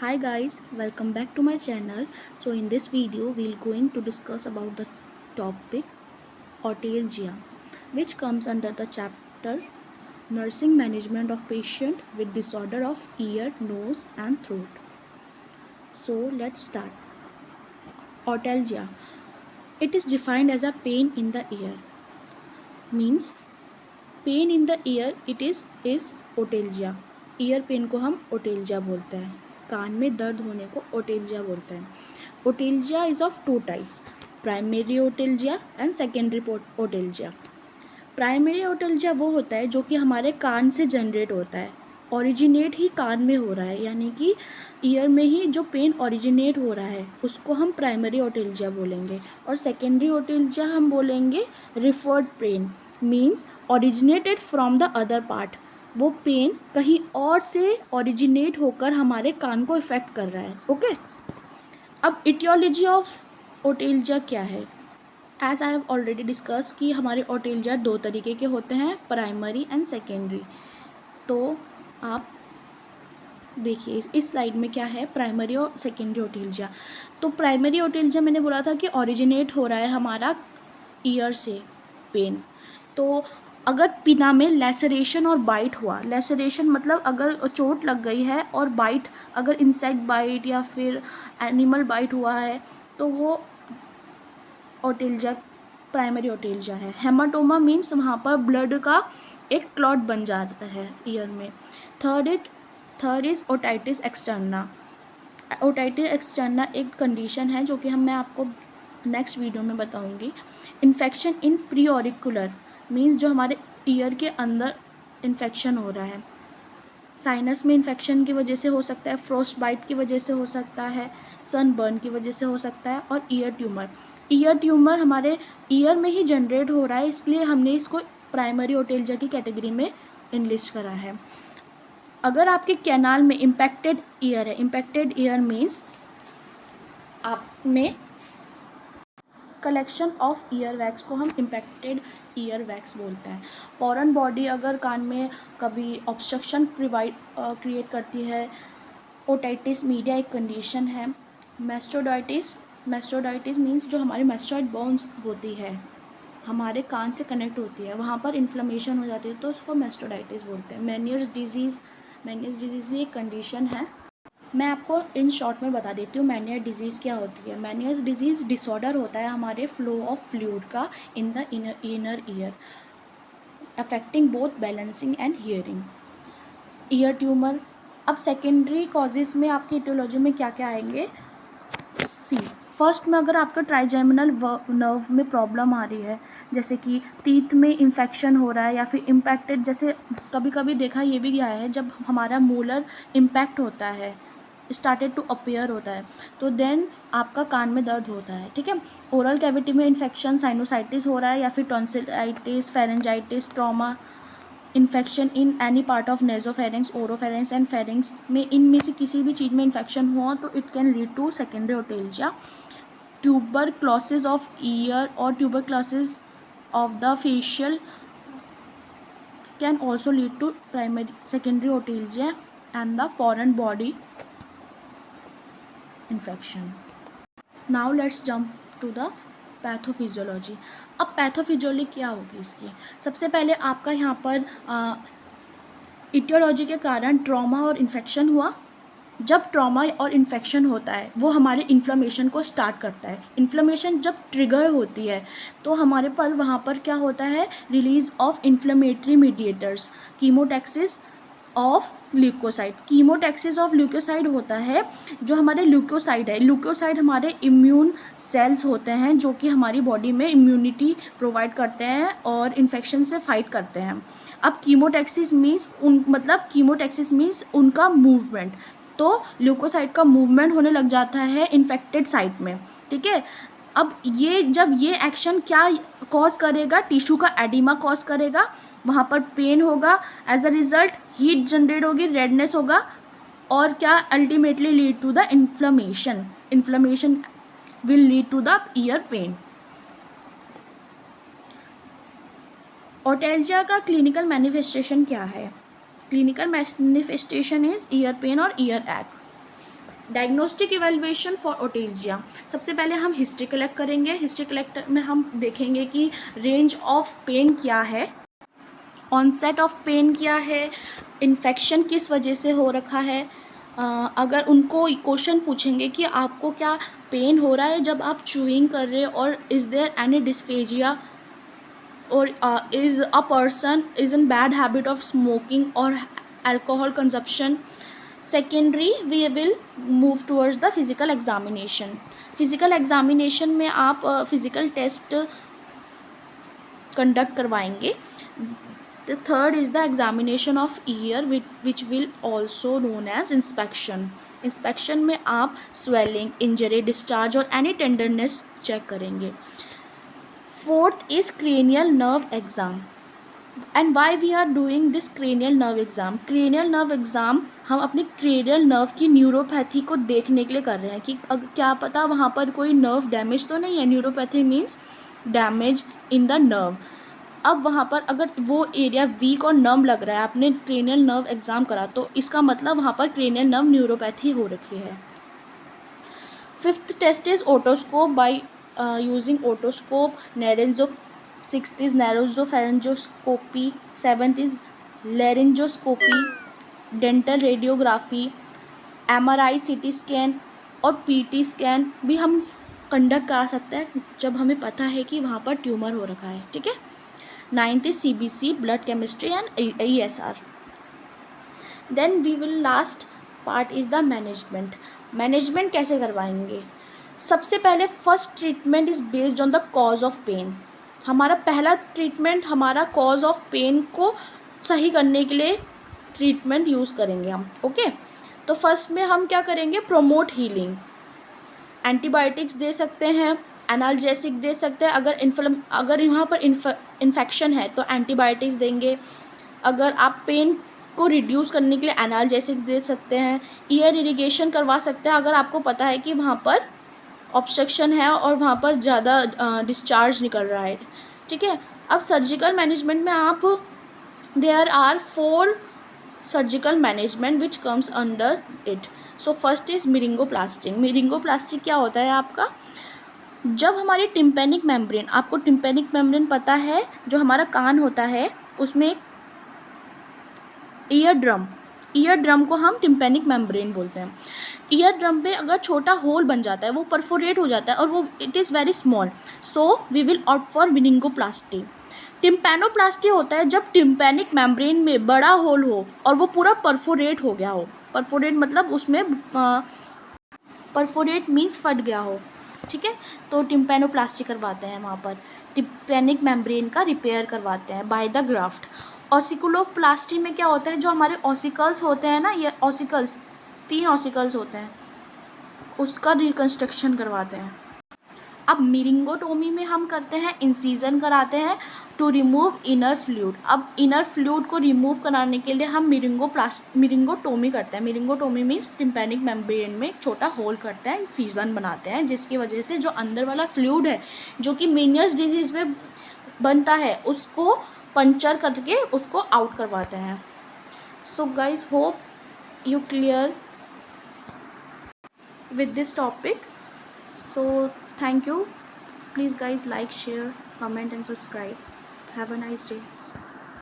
Hi guys, welcome back to my channel. So in this video we'll going to discuss about the topic otalgia, which comes under the chapter nursing management of patient with disorder of ear, nose and throat. So let's start. Otalgia. It is defined as a pain in the ear. Means pain in the ear it is otalgia. Ear pain को हम otalgia बोलते हैं. कान में दर्द होने को otalgia बोलते हैं. Otalgia is of two types, primary otalgia and secondary otalgia. Primary otalgia वो होता है जो कि हमारे कान से जनरेट होता है, ओरिजिनेट ही कान में हो रहा है, यानी कि ईयर में ही जो पेन ओरिजिनेट हो रहा है उसको हम प्राइमरी ओटेल्जिया बोलेंगे. और सेकेंडरी ओटेल्जिया हम बोलेंगे referred pain. Means originated from the other part. वो पेन कहीं और से ओरिजिनेट होकर हमारे कान को इफ़ेक्ट कर रहा है. ओके. अब इटियोलॉजी ऑफ ओटेल्जिया क्या है? As I have already discuss कि हमारे ओटेल्जिया दो तरीके के होते हैं, प्राइमरी एंड सेकेंडरी. तो आप देखिए इस स्लाइड में क्या है, प्राइमरी और सेकेंडरी ओटेल्जिया. तो प्राइमरी ओटेल्जिया मैंने बोला था कि ओरिजिनेट हो रहा है हमारा ईयर से पेन. तो अगर पिना में लेसरेशन और बाइट हुआ, लेसरेशन मतलब अगर चोट लग गई है, और बाइट अगर इंसेक्ट बाइट या फिर एनिमल बाइट हुआ है तो वो ओटेल्जिया प्राइमरी ओटेल्जिया है. हेमाटोमा मीन्स वहाँ पर ब्लड का एक क्लॉट बन जाता है ईयर में. Third is otitis externa. Otitis externa एक कंडीशन है जो कि मैं आपको नेक्स्ट वीडियो में बताऊंगी. Infection in pre auricular means जो हमारे ईयर के अंदर इन्फेक्शन हो रहा है. साइनस में इन्फेक्शन की वजह से हो सकता है, फ्रोस्ट बाइट की वजह से हो सकता है, सनबर्न की वजह से हो सकता है, और ईयर ट्यूमर. ईयर ट्यूमर हमारे ईयर में ही जनरेट हो रहा है, इसलिए हमने इसको प्राइमरी ओटेल्जिया की कैटेगरी में इनलिस्ट करा है. अगर आपके कैनाल में इम्पैक्टेड ईयर है, इम्पैक्टेड ईयर मीन्स आप में कलेक्शन ऑफ ईयर वैक्स को हम इम्पैक्टेड ईयर वैक्स बोलते हैं. फॉरेन बॉडी अगर कान में कभी ऑब्स्ट्रक्शन क्रिएट करती है. ओटाइटिस मीडिया एक कंडीशन है. मेस्टोडाइटिस मीन्स जो हमारी मेस्टोइड बोन्स होती है हमारे कान से कनेक्ट होती है, वहाँ पर इन्फ्लेमेशन हो जाती है तो उसको मेस्टोडाइटिस बोलते हैं. मेनियर्स डिजीज़ भी एक कंडीशन है. मैं आपको इन शॉर्ट में बता देती हूँ मेनियर डिजीज़ क्या होती है. मेनियर्स डिजीज़ डिसऑर्डर होता है हमारे फ्लो ऑफ फ्लूइड का in the inner ear, affecting both balancing and hearing. Year tumour. अब सेकेंडरी कॉजेज़ में आपके इटियोलॉजी में क्या क्या आएंगे, सी. फर्स्ट में अगर आपका ट्राइजेमिनल नर्व में प्रॉब्लम आ रही है, जैसे कि टीथ में इन्फेक्शन हो रहा है या फिर इम्पैक्टेड, जैसे कभी कभी देखा ये भी गया है जब हमारा मोलर इम्पैक्ट होता है, स्टार्टेड टू अपीयर होता है, तो देन आपका कान में दर्द होता है. ठीक है. ओरल कैविटी में इन्फेक्शन, साइनोसाइटिस हो रहा है या फिर tonsillitis, pharyngitis, trauma, infection in any part of nasopharynx, oropharynx and pharynx में इनमें से किसी भी चीज़ में इन्फेक्शन हुआ तो it can lead to secondary otalgia. Tuberculosis of ear और tuberculosis of the facial can also lead to secondary otalgia and the foreign body infection. Now let's jump to the pathophysiology. अब pathophysiology क्या होगी इसकी? सबसे पहले आपका यहाँ पर इटियोलॉजी के कारण ट्रॉमा और इन्फेक्शन हुआ. जब ट्रॉमा और इन्फेक्शन होता है वो हमारे इन्फ्लेमेशन को स्टार्ट करता है. इन्फ्लेमेशन जब ट्रिगर होती है तो हमारे पर वहाँ पर क्या होता है, release of inflammatory mediators, chemotaxis of leukocyte. Chemotaxis of leukocyte होता है जो हमारे ल्यूकोसाइड है. ल्यूकोसाइड हमारे इम्यून सेल्स होते हैं जो कि हमारी बॉडी में इम्यूनिटी प्रोवाइड करते हैं और इन्फेक्शन से फाइट करते हैं. अब कीमोटैक्सिस मीन्स उनका मूवमेंट. तो ल्यूकोसाइड का मूवमेंट होने लग जाता है इन्फेक्टेड साइट में. ठीक है. अब ये एक्शन क्या कॉज करेगा, टिश्यू का एडिमा कॉज करेगा, वहाँ पर पेन होगा, as a result heat generate होगी, रेडनेस होगा, और क्या ultimately lead to the inflammation will lead to the ear pain. Otalgia का क्लिनिकल मैनिफेस्टेशन क्या है? Clinical manifestation is ear pain और ear ache. Diagnostic evaluation for otalgia. सबसे पहले हम हिस्ट्री कलेक्ट करेंगे। हिस्ट्री कलेक्ट में हम देखेंगे कि रेंज ऑफ पेन क्या है, ऑनसेट ऑफ पेन क्या है, इन्फेक्शन किस वजह से हो रखा है। अगर उनको क्वेश्चन पूछेंगे कि आपको क्या पेन हो रहा है जब आप चूइंग कर रहे हो, और is there any dysphagia, or is a person is in bad habit of smoking or alcohol consumption. Secondary, we will move towards the physical examination. Physical examination में आप फिजिकल टेस्ट कंडक्ट करवाएंगे. The third is the examination of ear, which will also known as inspection. Inspection में आप swelling, injury, discharge और any tenderness check करेंगे. Fourth is cranial nerve exam. And why we are doing this cranial nerve exam. Cranial nerve exam हम अपनी cranial nerve की neuropathy को देखने के लिए कर रहे हैं कि क्या पता वहाँ पर कोई नर्व डैमेज तो नहीं है. Neuropathy means damage in the nerve. अब वहाँ पर अगर वो एरिया वीक और नर्व लग रहा है, आपने क्रेनियल नर्व एग्ज़ाम करा, तो इसका मतलब वहाँ पर क्रेनियल नर्व न्यूरोपैथी हो रखी है. Fifth test is otoscope. By using otoscope. Sixth is nasopharyngoscopy. Seventh is laryngoscopy. Dental radiography, MRI, CT scan और PT स्कैन भी हम कंडक्ट करा सकते हैं जब हमें पता है कि वहाँ पर ट्यूमर हो रखा है. ठीक है. Ninth is CBC, blood chemistry and ESR. Then we will last part is the management. Management कैसे करवाएंगे. सबसे पहले first treatment is based on the cause of pain. हमारा पहला ट्रीटमेंट हमारा कॉज ऑफ पेन को सही करने के लिए ट्रीटमेंट यूज़ करेंगे हम. ओके. तो फर्स्ट में हम क्या करेंगे, प्रोमोट हीलिंग. एंटीबायोटिक्स दे सकते हैं, एनाल्जेसिक दे सकते हैं. अगर यहाँ पर इन्फेक्शन है तो एंटीबायोटिक्स देंगे. अगर आप पेन को रिड्यूस करने के लिए एनाल्जेसिक दे सकते हैं. ईयर इरिगेशन करवा सकते हैं अगर आपको पता है कि वहाँ पर ऑब्स्ट्रक्शन है और वहाँ पर ज़्यादा डिस्चार्ज निकल रहा है. ठीक है. अब सर्जिकल मैनेजमेंट में आप there are 4 surgical management which comes under it. So first is myringoplasty. Myringoplasty क्या होता है आपका, जब हमारी टिम्पेनिक मेम्ब्रेन, आपको टिम्पेनिक मेम्ब्रेन पता है, जो हमारा कान होता है उसमें ईयर ड्रम को हम टिम्पेनिक मेम्ब्रेन बोलते हैं. ईयर ड्रम पे अगर छोटा होल बन जाता है, वो परफोरेट हो जाता है और वो it is very small, so we will opt for myringoplasty. Tympanoplasty होता है जब टिम्पेनिक मेम्ब्रेन में बड़ा होल हो और वो पूरा परफोरेट हो गया हो. परफोरेट मतलब उसमें परफोरेट मीन्स फट गया हो. ठीक है. तो टिम्पैनोप्लास्टी करवाते हैं वहाँ पर. टिम्पेनिक मेम्ब्रेन का रिपेयर करवाते हैं बाय द ग्राफ्ट. ऑसिकुलोप्लास्टी में क्या होता है, जो हमारे ऑसिकल्स होते हैं ना, ये ऑसिकल्स 3 ऑसिकल्स होते हैं, उसका रिकन्स्ट्रक्शन करवाते हैं. अब मिरिंगोटोमी में हम करते हैं, इंसीजन कराते हैं टू रिमूव इनर फ्लूइड. अब इनर फ्लूइड को रिमूव कराने के लिए हम मिरिंगोटोमी करते हैं. मिरिंगोटोमी मीन्स टिम्पेनिक मेम्ब्रेन में एक छोटा होल करते हैं, इंसीजन बनाते हैं, जिसकी वजह से जो अंदर वाला फ्लूइड है जो कि मेनियर्स डिजीज़ में बनता है उसको पंचर करके उसको आउट करवाते हैं. So guys, hope you clear with this topic. So thank you. Please guys, like, share, comment and subscribe. Have a nice day.